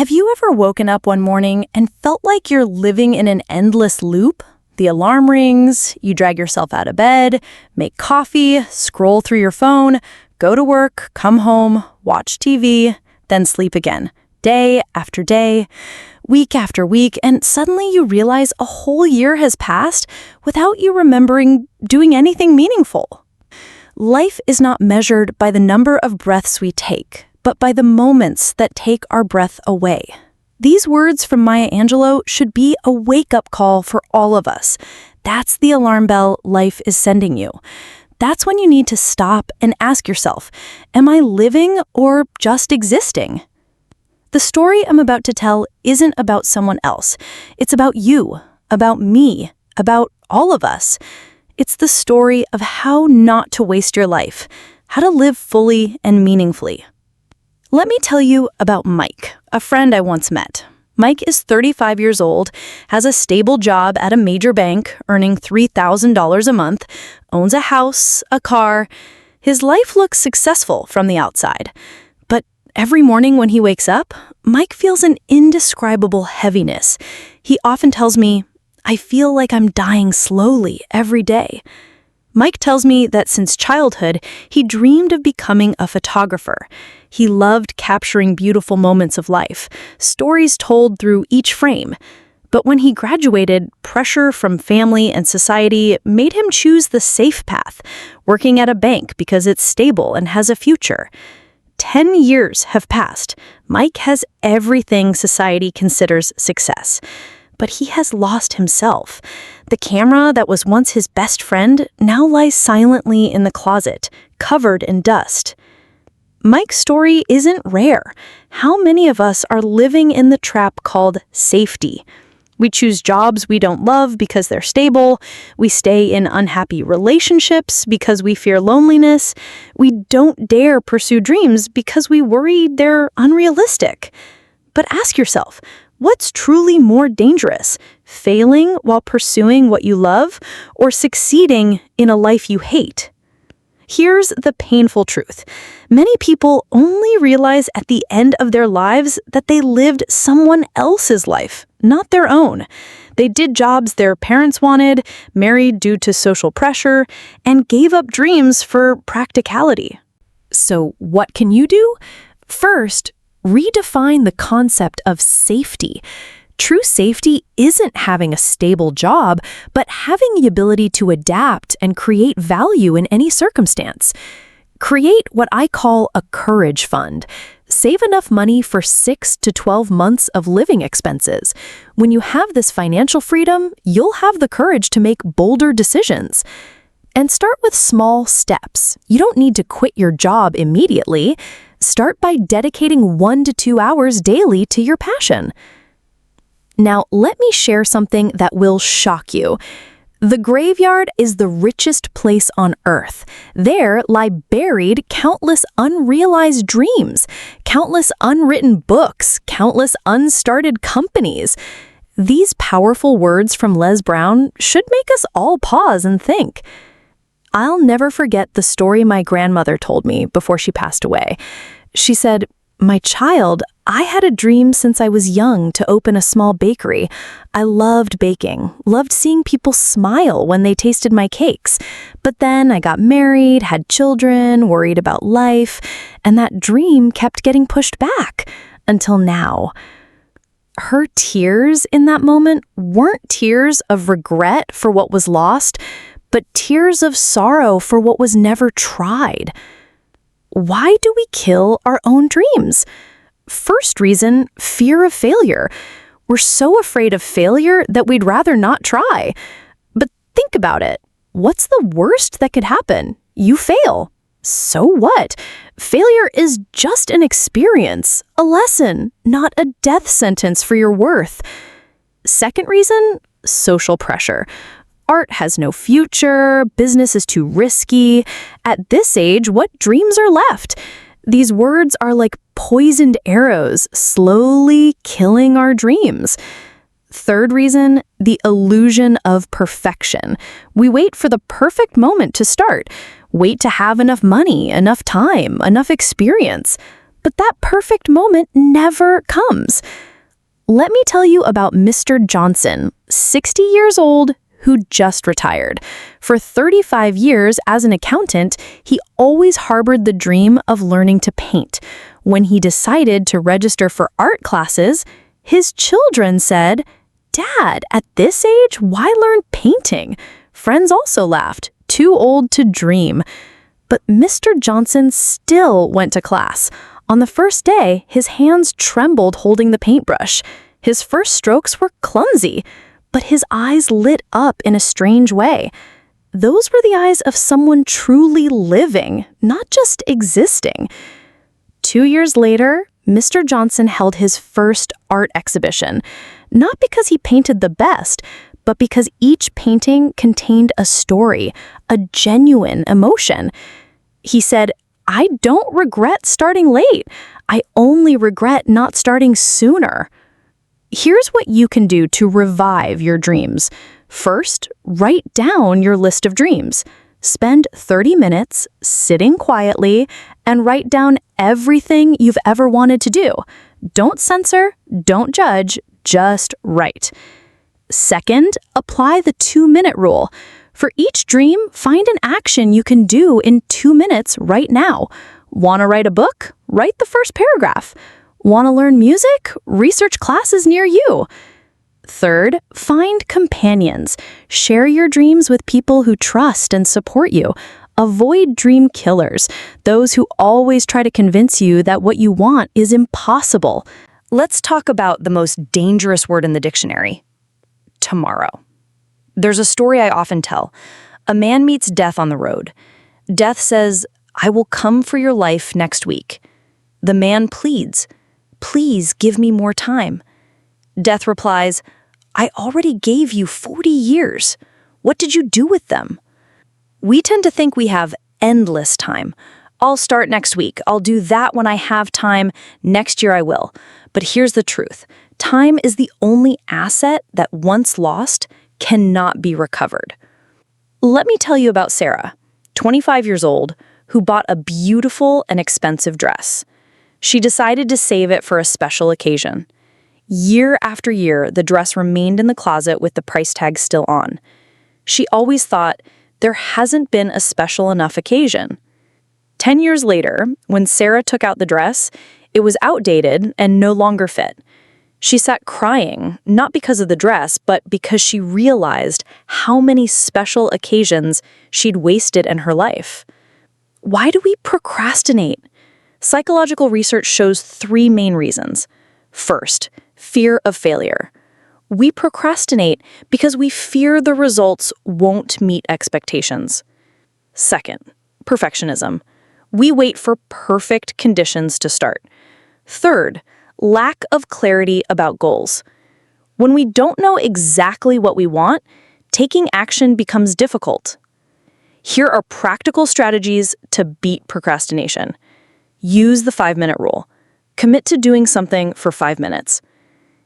Have you ever woken up one morning and felt like you're living in an endless loop? The alarm rings, you drag yourself out of bed, make coffee, scroll through your phone, go to work, come home, watch TV, then sleep again. Day after day, week after week, and suddenly you realize a whole year has passed without you remembering doing anything meaningful. Life is not measured by the number of breaths we take, but by the moments that take our breath away. These words from Maya Angelou should be a wake-up call for all of us. That's the alarm bell life is sending you. That's when you need to stop and ask yourself, am I living or just existing? The story I'm about to tell isn't about someone else. It's about you, about me, about all of us. It's the story of how not to waste your life, how to live fully and meaningfully. Let me tell you about Mike, a friend I once met. Mike is 35 years old, has a stable job at a major bank, earning $3,000 a month, owns a house, a car. His life looks successful from the outside. But every morning when he wakes up, Mike feels an indescribable heaviness. He often tells me, "I feel like I'm dying slowly every day." Mike tells me that since childhood, he dreamed of becoming a photographer. He loved capturing beautiful moments of life, stories told through each frame. But when he graduated, pressure from family and society made him choose the safe path, working at a bank because it's stable and has a future. 10 years have passed. Mike has everything society considers success. But he has lost himself. The camera that was once his best friend now lies silently in the closet, covered in dust. Mike's story isn't rare. How many of us are living in the trap called safety? We choose jobs we don't love because they're stable. We stay in unhappy relationships because we fear loneliness. We don't dare pursue dreams because we worry they're unrealistic. But ask yourself, what's truly more dangerous, failing while pursuing what you love or succeeding in a life you hate? Here's the painful truth. Many people only realize at the end of their lives that they lived someone else's life, not their own. They did jobs their parents wanted, married due to social pressure, and gave up dreams for practicality. So what can you do? First, redefine the concept of safety. True safety isn't having a stable job, but having the ability to adapt and create value in any circumstance. Create what I call a courage fund. Save enough money for 6 to 12 months of living expenses. When you have this financial freedom, you'll have the courage to make bolder decisions. And start with small steps. You don't need to quit your job immediately. Start by dedicating 1 to 2 hours daily to your passion. Now, let me share something that will shock you. The graveyard is the richest place on earth. There lie buried countless unrealized dreams, countless unwritten books, countless unstarted companies. These powerful words from Les Brown should make us all pause and think. I'll never forget the story my grandmother told me before she passed away. She said, "My child, I had a dream since I was young to open a small bakery. I loved baking, loved seeing people smile when they tasted my cakes. But then I got married, had children, worried about life, and that dream kept getting pushed back until now." Her tears in that moment weren't tears of regret for what was lost, but tears of sorrow for what was never tried. Why do we kill our own dreams? First reason, fear of failure. We're so afraid of failure that we'd rather not try. But think about it. What's the worst that could happen? You fail. So what? Failure is just an experience, a lesson, not a death sentence for your worth. Second reason, social pressure. Art has no future, business is too risky. At this age, what dreams are left? These words are like poisoned arrows, slowly killing our dreams. Third reason, the illusion of perfection. We wait for the perfect moment to start. Wait to have enough money, enough time, enough experience. But that perfect moment never comes. Let me tell you about Mr. Johnson, 60 years old, who just retired. For 35 years as an accountant, he always harbored the dream of learning to paint. When he decided to register for art classes, his children said, "Dad, at this age, why learn painting?" Friends also laughed, too old to dream. But Mr. Johnson still went to class. On the first day, his hands trembled holding the paintbrush. His first strokes were clumsy, but his eyes lit up in a strange way. Those were the eyes of someone truly living, not just existing. 2 years later, Mr. Johnson held his first art exhibition, not because he painted the best, but because each painting contained a story, a genuine emotion. He said, "I don't regret starting late. I only regret not starting sooner." Here's what you can do to revive your dreams. First, write down your list of dreams. Spend 30 minutes sitting quietly and write down everything you've ever wanted to do. Don't censor, don't judge, just write. Second, apply the 2-minute rule. For each dream, find an action you can do in 2 minutes right now. Want to write a book? Write the first paragraph. Want to learn music? Research classes near you. Third, find companions. Share your dreams with people who trust and support you. Avoid dream killers, those who always try to convince you that what you want is impossible. Let's talk about the most dangerous word in the dictionary: tomorrow. There's a story I often tell. A man meets death on the road. Death says, "I will come for your life next week." The man pleads, "Please give me more time." Death replies, "I already gave you 40 years. What did you do with them?" We tend to think we have endless time. I'll start next week. I'll do that when I have time. Next year I will. But here's the truth. Time is the only asset that, once lost, cannot be recovered. Let me tell you about Sarah, 25 years old, who bought a beautiful and expensive dress. She decided to save it for a special occasion. Year after year, the dress remained in the closet with the price tag still on. She always thought, there hasn't been a special enough occasion. 10 years later, when Sarah took out the dress, it was outdated and no longer fit. She sat crying, not because of the dress, but because she realized how many special occasions she'd wasted in her life. Why do we procrastinate? Psychological research shows 3 main reasons. First, fear of failure. We procrastinate because we fear the results won't meet expectations. Second, perfectionism. We wait for perfect conditions to start. Third, lack of clarity about goals. When we don't know exactly what we want, taking action becomes difficult. Here are practical strategies to beat procrastination. Use the 5-minute rule. Commit to doing something for 5 minutes.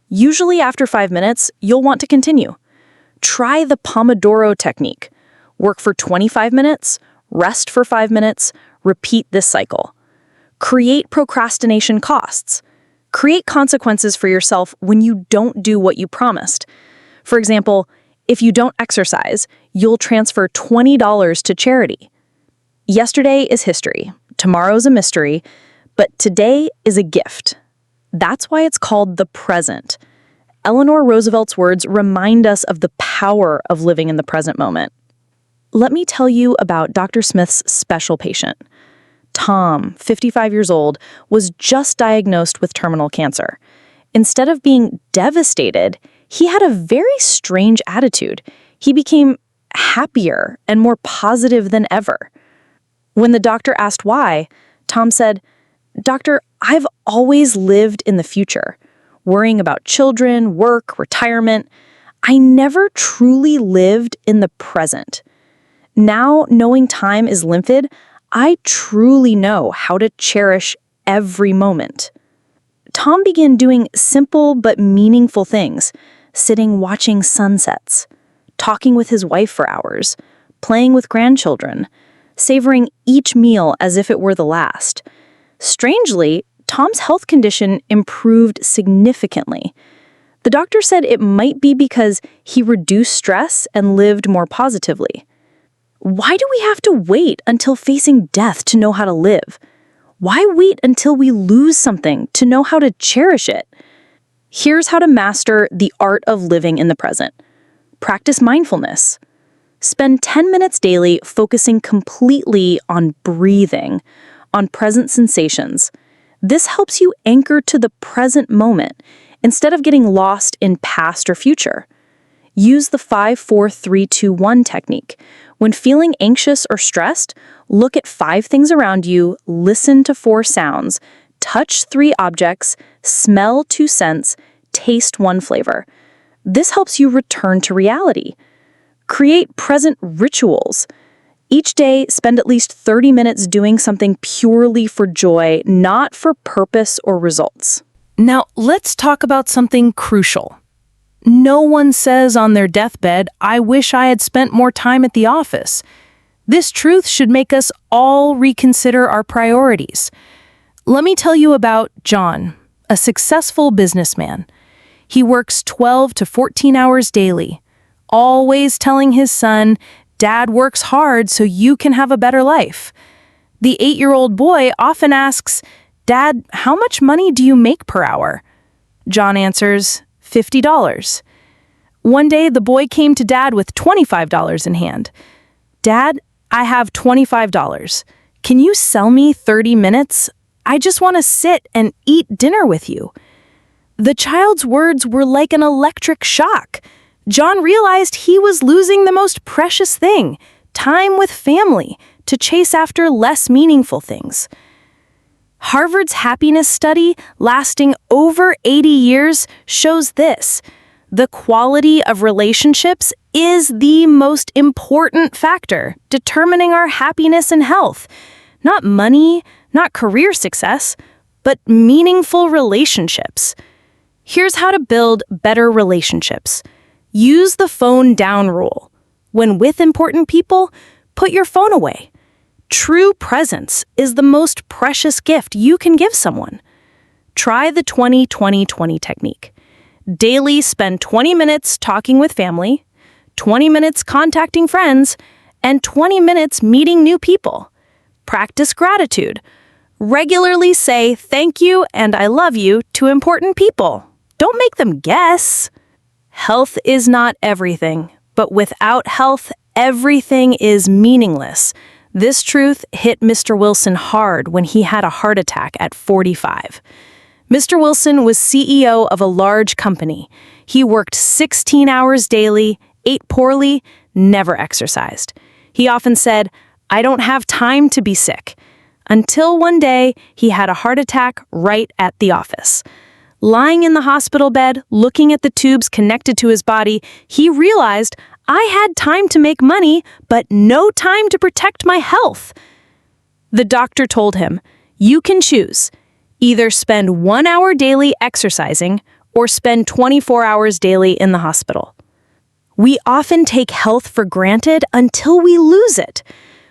Usually after 5 minutes, you'll want to continue. Try the Pomodoro technique. Work for 25 minutes, rest for 5 minutes, repeat this cycle. Create procrastination costs. Create consequences for yourself when you don't do what you promised. For example, if you don't exercise, you'll transfer $20 to charity. Yesterday is history, tomorrow's a mystery, but today is a gift. That's why it's called the present. Eleanor Roosevelt's words remind us of the power of living in the present moment. Let me tell you about Dr. Smith's special patient. Tom, 55 years old, was just diagnosed with terminal cancer. Instead of being devastated, he had a very strange attitude. He became happier and more positive than ever. When the doctor asked why, Tom said, "Doctor, I've always lived in the future, worrying about children, work, retirement. I never truly lived in the present. Now, knowing time is limited, I truly know how to cherish every moment." Tom began doing simple but meaningful things, sitting watching sunsets, talking with his wife for hours, playing with grandchildren, savoring each meal as if it were the last. Strangely, Tom's health condition improved significantly. The doctor said it might be because he reduced stress and lived more positively. Why do we have to wait until facing death to know how to live? Why wait until we lose something to know how to cherish it? Here's how to master the art of living in the present. Practice mindfulness. Spend 10 minutes daily focusing completely on breathing, on present sensations. This helps you anchor to the present moment instead of getting lost in past or future. Use the 5-4-3-2-1 technique. When feeling anxious or stressed, look at 5 things around you, listen to 4 sounds, touch 3 objects, smell 2 scents, taste 1 flavor. This helps you return to reality. Create present rituals. Each day, spend at least 30 minutes doing something purely for joy, not for purpose or results. Now, let's talk about something crucial. No one says on their deathbed, "I wish I had spent more time at the office." This truth should make us all reconsider our priorities. Let me tell you about John, a successful businessman. He works 12 to 14 hours daily, always telling his son, "Dad works hard so you can have a better life." The 8-year-old boy often asks, "Dad, how much money do you make per hour?" John answers, $50. One day, the boy came to Dad with $25 in hand. "Dad, I have $25. Can you sell me 30 minutes? I just want to sit and eat dinner with you." The child's words were like an electric shock. John realized he was losing the most precious thing, time with family, to chase after less meaningful things. Harvard's happiness study, lasting over 80 years, shows this. The quality of relationships is the most important factor determining our happiness and health. Not money, not career success, but meaningful relationships. Here's how to build better relationships. Use the phone down rule. When with important people, put your phone away. True presence is the most precious gift you can give someone. Try the 20-20-20 technique. Daily spend 20 minutes talking with family, 20 minutes contacting friends, and 20 minutes meeting new people. Practice gratitude. Regularly say thank you and I love you to important people. Don't make them guess. Health is not everything, but without health, everything is meaningless. This truth hit Mr. Wilson hard when he had a heart attack at 45. Mr. Wilson was CEO of a large company. He worked 16 hours daily, ate poorly, never exercised. He often said, "I don't have time to be sick." Until one day, he had a heart attack right at the office. Lying in the hospital bed, looking at the tubes connected to his body, he realized, I had time to make money, but no time to protect my health. The doctor told him, "You can choose. Either spend 1 hour daily exercising or spend 24 hours daily in the hospital." We often take health for granted until we lose it.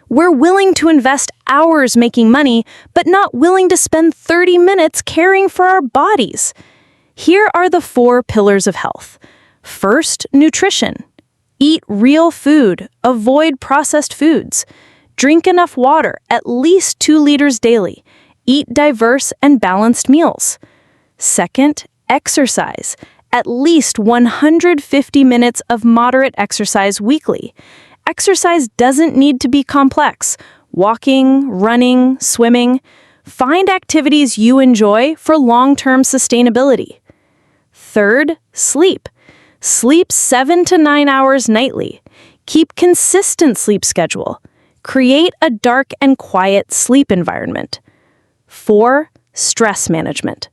We're willing to invest hours making money, but not willing to spend 30 minutes caring for our bodies. Here are the 4 pillars of health. First, nutrition. Eat real food. Avoid processed foods. Drink enough water, at least 2 liters daily. Eat diverse and balanced meals. Second, exercise. At least 150 minutes of moderate exercise weekly. Exercise doesn't need to be complex. Walking, running, swimming. Find activities you enjoy for long-term sustainability. Third, sleep. Sleep 7 to 9 hours nightly. Keep consistent sleep schedule. Create a dark and quiet sleep environment. 4, stress management.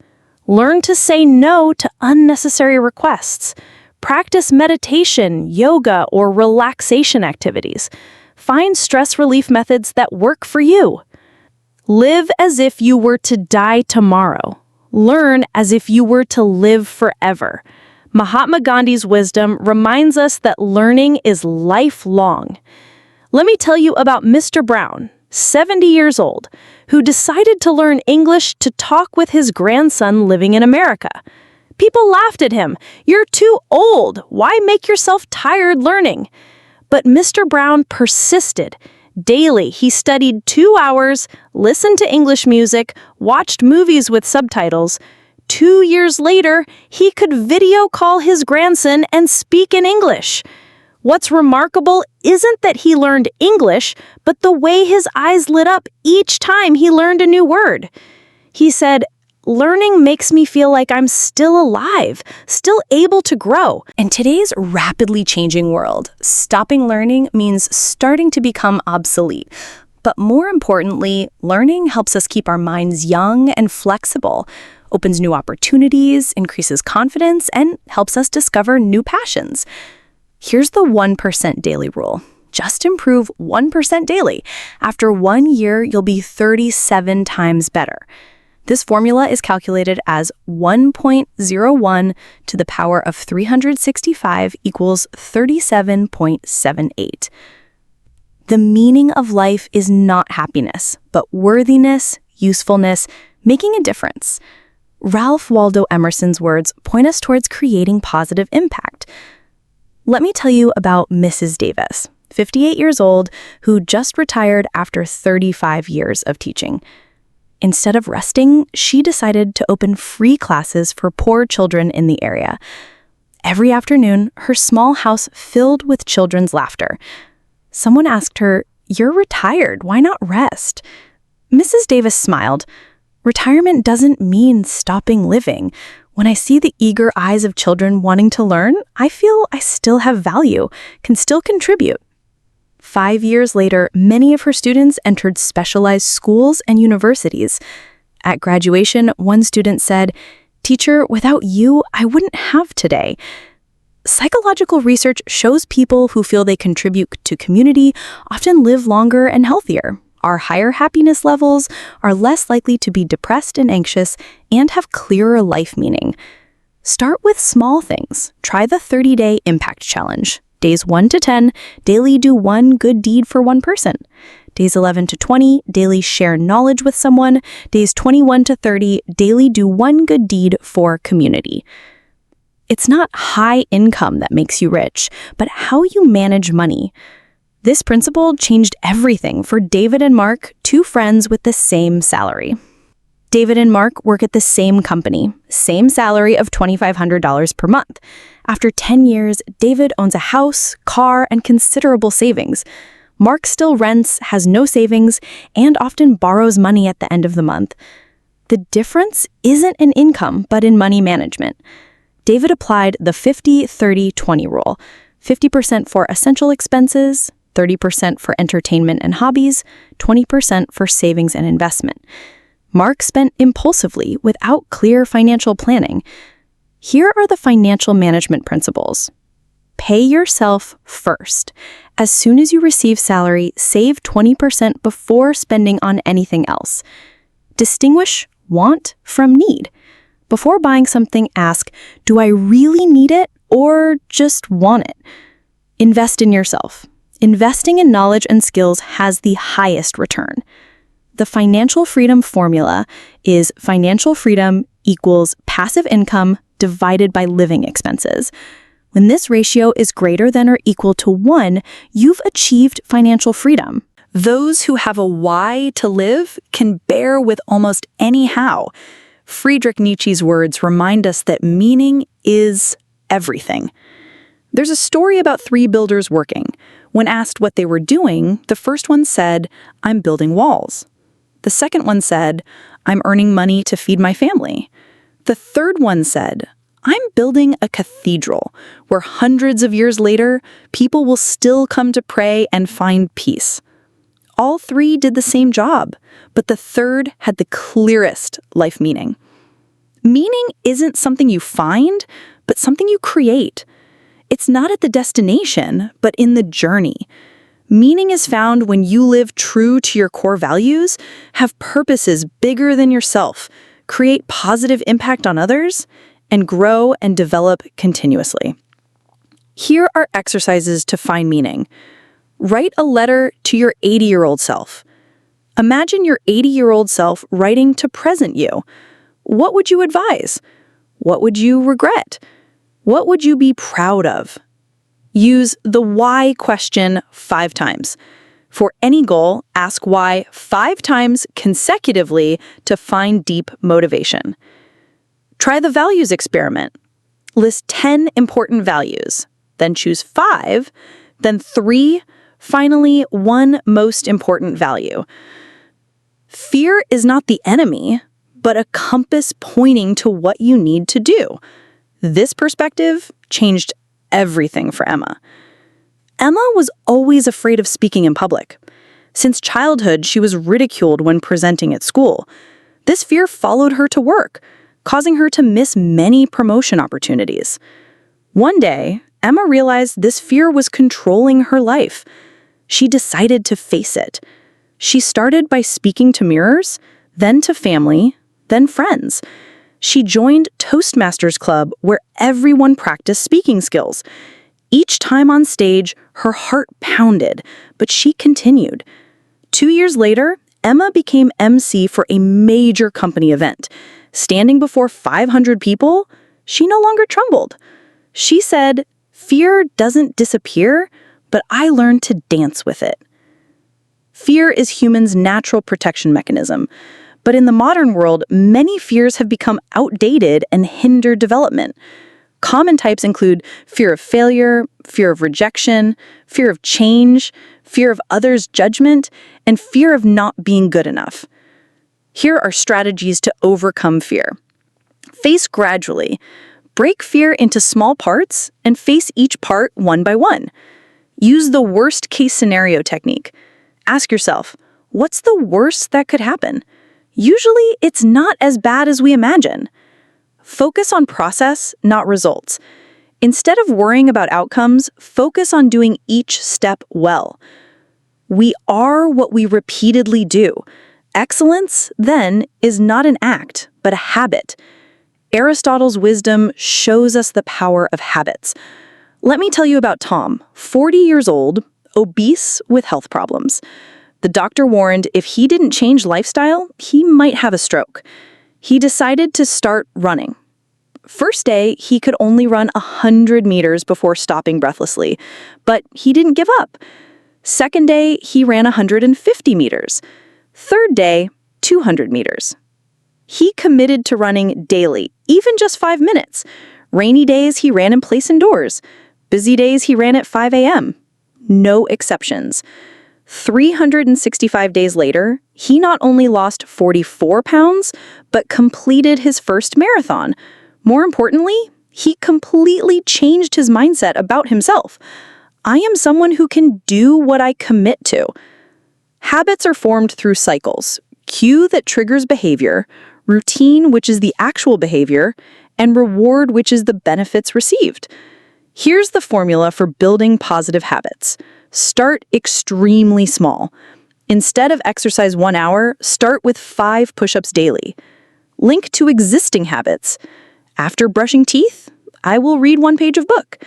Learn to say no to unnecessary requests. Practice meditation, yoga, or relaxation activities. Find stress relief methods that work for you. Live as if you were to die tomorrow. Learn as if you were to live forever. Mahatma Gandhi's wisdom reminds us that learning is lifelong. Let me tell you about Mr. Brown, 70 years old, who decided to learn English to talk with his grandson living in America. People laughed at him. "You're too old. Why make yourself tired learning?" But Mr. Brown persisted. Daily, he studied 2 hours, listened to English music, watched movies with subtitles. 2 years later, he could video call his grandson and speak in English. What's remarkable isn't that he learned English, but the way his eyes lit up each time he learned a new word. He said, "Learning makes me feel like I'm still alive, still able to grow." In today's rapidly changing world, stopping learning means starting to become obsolete. But more importantly, learning helps us keep our minds young and flexible, opens new opportunities, increases confidence, and helps us discover new passions. Here's the 1% daily rule. Just improve 1% daily. After 1 year, you'll be 37 times better. This formula is calculated as 1.01 to the power of 365 equals 37.78. The meaning of life is not happiness, but worthiness, usefulness, making a difference. Ralph Waldo Emerson's words point us towards creating positive impact. Let me tell you about Mrs. Davis, 58 years old, who just retired after 35 years of teaching. Instead of resting, she decided to open free classes for poor children in the area. Every afternoon, her small house filled with children's laughter. Someone asked her, "You're retired, why not rest?" Mrs. Davis smiled. "Retirement doesn't mean stopping living. When I see the eager eyes of children wanting to learn, I feel I still have value, can still contribute." 5 years later, many of her students entered specialized schools and universities. At graduation, one student said, "Teacher, without you, I wouldn't have today." Psychological research shows people who feel they contribute to community often live longer and healthier, are higher happiness levels, are less likely to be depressed and anxious, and have clearer life meaning. Start with small things. Try the 30-day impact challenge. Days 1 to 10, daily do one good deed for one person. Days 11 to 20, daily share knowledge with someone. Days 21 to 30, daily do one good deed for community. It's not high income that makes you rich, but how you manage money. This principle changed everything for David and Mark, 2 friends with the same salary. David and Mark work at the same company, same salary of $2,500 per month. After 10 years, David owns a house, car, and considerable savings. Mark still rents, has no savings, and often borrows money at the end of the month. The difference isn't in income, but in money management. David applied the 50-30-20 rule, 50% for essential expenses, 30% for entertainment and hobbies, 20% for savings and investment. Mark spent impulsively without clear financial planning. Here are the financial management principles. Pay yourself first. As soon as you receive salary, save 20% before spending on anything else. Distinguish want from need. Before buying something, ask, do I really need it or just want it? Invest in yourself. Investing in knowledge and skills has the highest return. The financial freedom formula is financial freedom equals passive income divided by living expenses. When this ratio is greater than or equal to 1, you've achieved financial freedom. Those who have a why to live can bear with almost any how. Friedrich Nietzsche's words remind us that meaning is everything. There's a story about 3 builders working. When asked what they were doing, the first one said, "I'm building walls." The second one said, "I'm earning money to feed my family." The third one said, "I'm building a cathedral where hundreds of years later, people will still come to pray and find peace." All 3 did the same job, but the third had the clearest life meaning. Meaning isn't something you find, but something you create. It's not at the destination, but in the journey. Meaning is found when you live true to your core values, have purposes bigger than yourself, create positive impact on others, and grow and develop continuously. Here are exercises to find meaning. Write a letter to your 80-year-old self. Imagine your 80-year-old self writing to present you. What would you advise? What would you regret? What would you be proud of? Use the why question 5 times. For any goal, ask why 5 times consecutively to find deep motivation. Try the values experiment. List 10 important values, then choose 5, then 3, finally 1 most important value. Fear is not the enemy, but a compass pointing to what you need to do. This perspective changed everything for Emma. Emma was always afraid of speaking in public. Since childhood, she was ridiculed when presenting at school. This fear followed her to work, causing her to miss many promotion opportunities. One day, Emma realized this fear was controlling her life. She decided to face it. She started by speaking to mirrors, then to family, then friends. She joined Toastmasters Club, where everyone practiced speaking skills. Each time on stage, her heart pounded, but she continued. 2 years later, Emma became MC for a major company event. Standing before 500 people, she no longer trembled. She said, "Fear doesn't disappear, but I learned to dance with it." Fear is humans' natural protection mechanism. But in the modern world, many fears have become outdated and hinder development. Common types include fear of failure, fear of rejection, fear of change, fear of others' judgment, and fear of not being good enough. Here are strategies to overcome fear. Face gradually. Break fear into small parts and face each part one by one. Use the worst-case scenario technique. Ask yourself, what's the worst that could happen? Usually, it's not as bad as we imagine. Focus on process, not results. Instead of worrying about outcomes, focus on doing each step well. We are what we repeatedly do. Excellence, then, is not an act, but a habit. Aristotle's wisdom shows us the power of habits. Let me tell you about Tom, 40 years old, obese with health problems. The doctor warned if he didn't change lifestyle, he might have a stroke. He decided to start running. First day, he could only run 100 meters before stopping breathlessly, but he didn't give up. Second day, he ran 150 meters. Third day, 200 meters. He committed to running daily, even just 5 minutes. Rainy days, he ran in place indoors. Busy days, he ran at 5 a.m. No exceptions. 365 days later, he not only lost 44 pounds, but completed his first marathon. More importantly, he completely changed his mindset about himself. I am someone who can do what I commit to. Habits are formed through cycles: cue that triggers behavior, routine, which is the actual behavior, and reward, which is the benefits received. Here's the formula for building positive habits. Start extremely small. Instead of exercise 1 hour, start with 5 push-ups daily. Link to existing habits. After brushing teeth, I will read 1 page of book.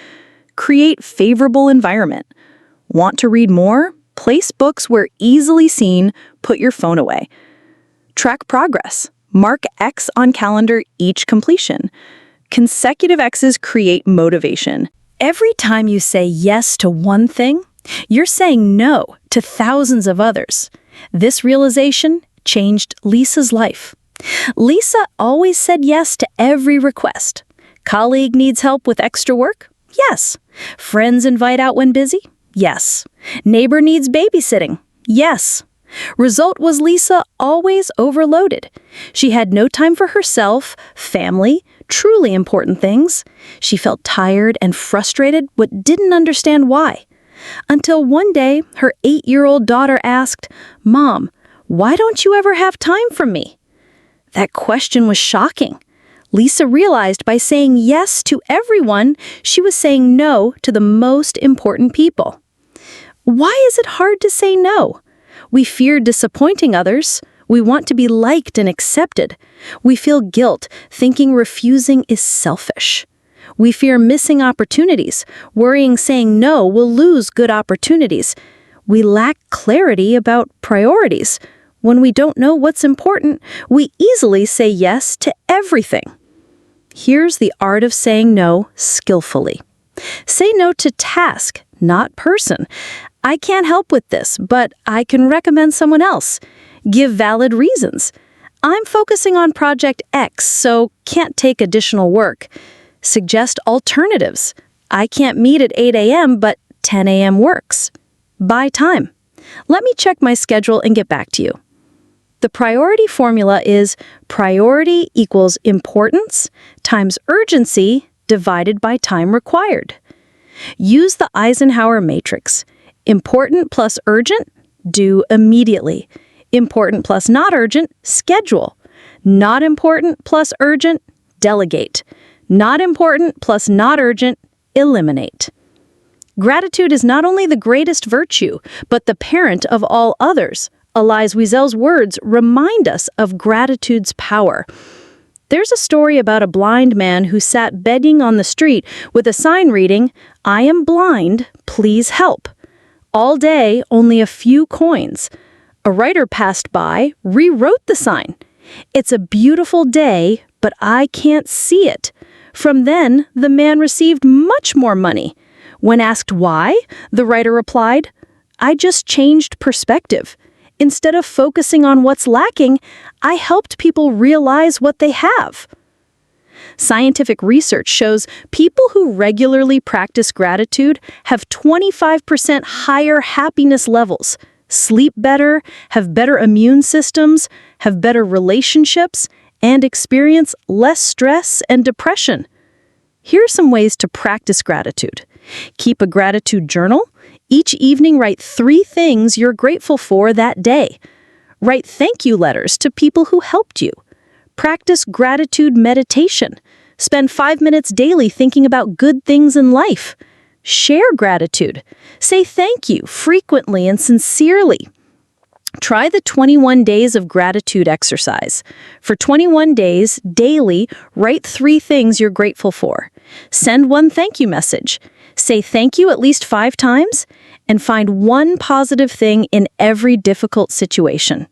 Create favorable environment. Want to read more? Place books where easily seen, put your phone away. Track progress. Mark X on calendar each completion. Consecutive X's create motivation. Every time you say yes to one thing, you're saying no to thousands of others. This realization changed Lisa's life. Lisa always said yes to every request. Colleague needs help with extra work? Yes. Friends invite out when busy? Yes. Neighbor needs babysitting? Yes. Result was Lisa always overloaded. She had no time for herself, family, truly important things. She felt tired and frustrated but didn't understand why. Until one day, her 8-year-old daughter asked, "Mom, why don't you ever have time for me?" That question was shocking. Lisa realized by saying yes to everyone, she was saying no to the most important people. Why is it hard to say no? We fear disappointing others. We want to be liked and accepted. We feel guilt, thinking refusing is selfish. We fear missing opportunities, worrying saying no will lose good opportunities. We lack clarity about priorities. When we don't know what's important, we easily say yes to everything. Here's the art of saying no skillfully. Say no to task, not person. I can't help with this, but I can recommend someone else. Give valid reasons. I'm focusing on project X, so can't take additional work. Suggest alternatives. I can't meet at 8 a.m., but 10 a.m. works. Buy time. Let me check my schedule and get back to you. The priority formula is priority equals importance times urgency divided by time required. Use the Eisenhower matrix. Important plus urgent, do immediately. Important plus not urgent, schedule. Not important plus urgent, delegate. Not important plus not urgent, eliminate. Gratitude is not only the greatest virtue, but the parent of all others. Elise Wiesel's words remind us of gratitude's power. There's a story about a blind man who sat begging on the street with a sign reading, "I am blind, please help." All day, only a few coins. A writer passed by, rewrote the sign. "It's a beautiful day, but I can't see it." From then, the man received much more money. When asked why, the writer replied, "I just changed perspective. Instead of focusing on what's lacking, I helped people realize what they have." Scientific research shows people who regularly practice gratitude have 25% higher happiness levels, sleep better, have better immune systems, have better relationships, and experience less stress and depression. Here are some ways to practice gratitude. Keep a gratitude journal. Each evening, write 3 things you're grateful for that day. Write thank you letters to people who helped you. Practice gratitude meditation. Spend 5 minutes daily thinking about good things in life. Share gratitude. Say thank you frequently and sincerely. Try the 21 days of gratitude exercise. For 21 days, daily, write 3 things you're grateful for. Send 1 thank you message. Say thank you at least 5 times, and find 1 positive thing in every difficult situation.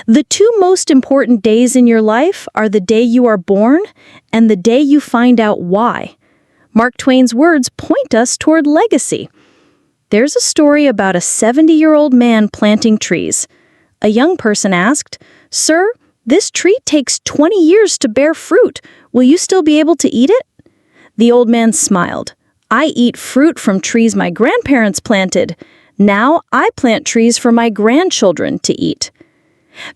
The 2 most important days in your life are the day you are born and the day you find out why. Mark Twain's words point us toward legacy. There's a story about a 70-year-old man planting trees. A young person asked, "Sir, this tree takes 20 years to bear fruit. Will you still be able to eat it?" The old man smiled. "I eat fruit from trees my grandparents planted. Now I plant trees for my grandchildren to eat."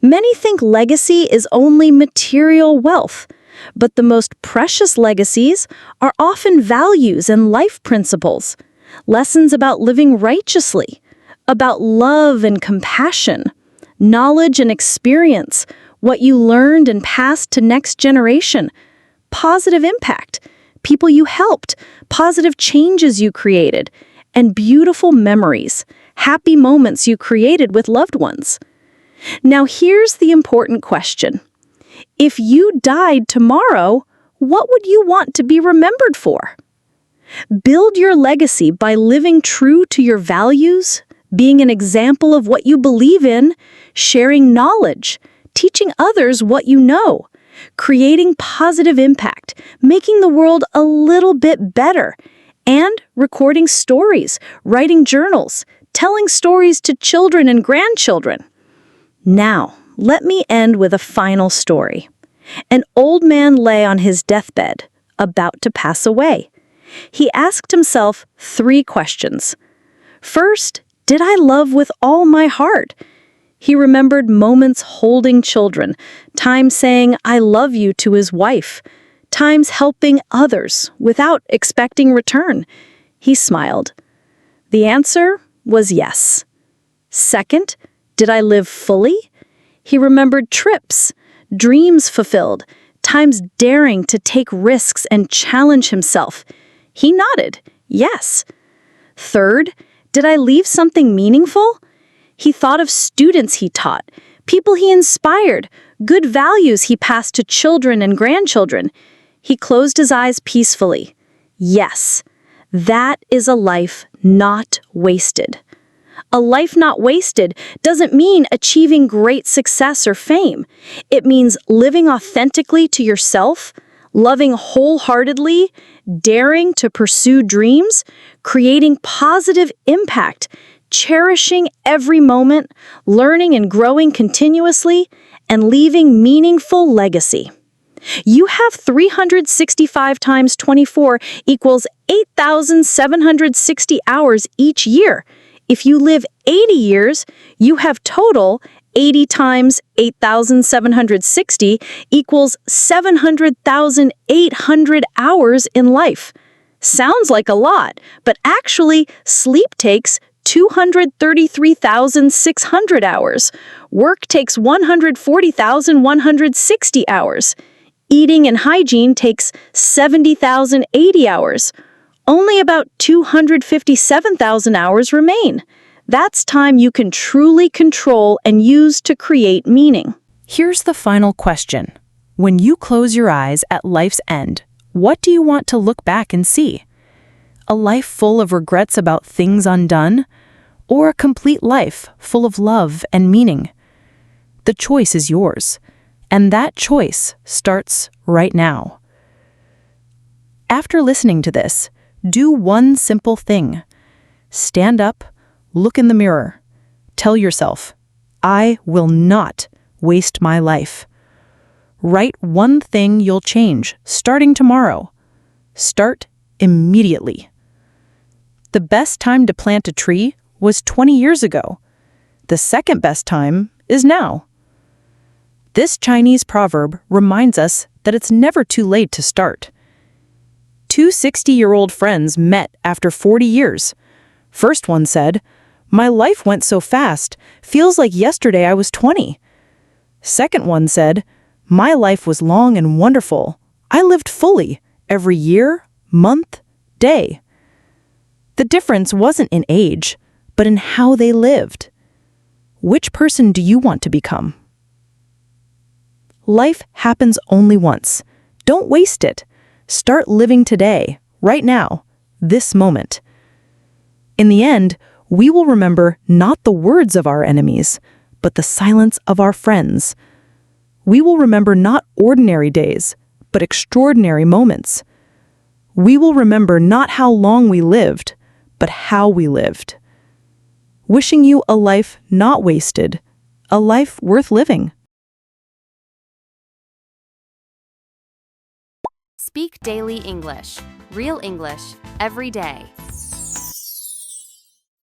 Many think legacy is only material wealth, but the most precious legacies are often values and life principles. Lessons about living righteously, about love and compassion, knowledge and experience, what you learned and passed to next generation, positive impact, people you helped, positive changes you created, and beautiful memories, happy moments you created with loved ones. Now here's the important question. If you died tomorrow, what would you want to be remembered for? Build your legacy by living true to your values, being an example of what you believe in, sharing knowledge, teaching others what you know, creating positive impact, making the world a little bit better, and recording stories, writing journals, telling stories to children and grandchildren. Now, let me end with a final story. An old man lay on his deathbed, about to pass away. He asked himself 3 questions. First, did I love with all my heart? He remembered moments holding children, times saying I love you to his wife, times helping others without expecting return. He smiled. The answer was yes. Second, did I live fully? He remembered trips, dreams fulfilled, times daring to take risks and challenge himself. He nodded, yes. Third, did I leave something meaningful? He thought of students he taught, people he inspired, good values he passed to children and grandchildren. He closed his eyes peacefully. Yes, that is a life not wasted. A life not wasted doesn't mean achieving great success or fame. It means living authentically to yourself, loving wholeheartedly, daring to pursue dreams, creating positive impact, cherishing every moment, learning and growing continuously, and leaving meaningful legacy. You have 365 times 24 equals 8,760 hours each year. If you live 80 years, you have total 80 times 8,760 equals 700,800 hours in life. Sounds like a lot, but actually, sleep takes 233,600 hours. Work takes 140,160 hours. Eating and hygiene takes 70,080 hours. Only about 257,000 hours remain. That's time you can truly control and use to create meaning. Here's the final question. When you close your eyes at life's end, what do you want to look back and see? A life full of regrets about things undone? Or a complete life full of love and meaning? The choice is yours, and that choice starts right now. After listening to this, do one simple thing. Stand up, look in the mirror. Tell yourself, I will not waste my life. Write one thing you'll change starting tomorrow. Start immediately. The best time to plant a tree was 20 years ago. The second best time is now. This Chinese proverb reminds us that it's never too late to start. Two 60-year-old friends met after 40 years. First one said, "My life went so fast, feels like yesterday I was 20. Second one said, "My life was long and wonderful. I lived fully, every year, month, day." The difference wasn't in age, but in how they lived. Which person do you want to become? Life happens only once. Don't waste it. Start living today, right now, this moment. In the end, we will remember not the words of our enemies, but the silence of our friends. We will remember not ordinary days, but extraordinary moments. We will remember not how long we lived, but how we lived. Wishing you a life not wasted, a life worth living. Speak Daily English. Real English every day.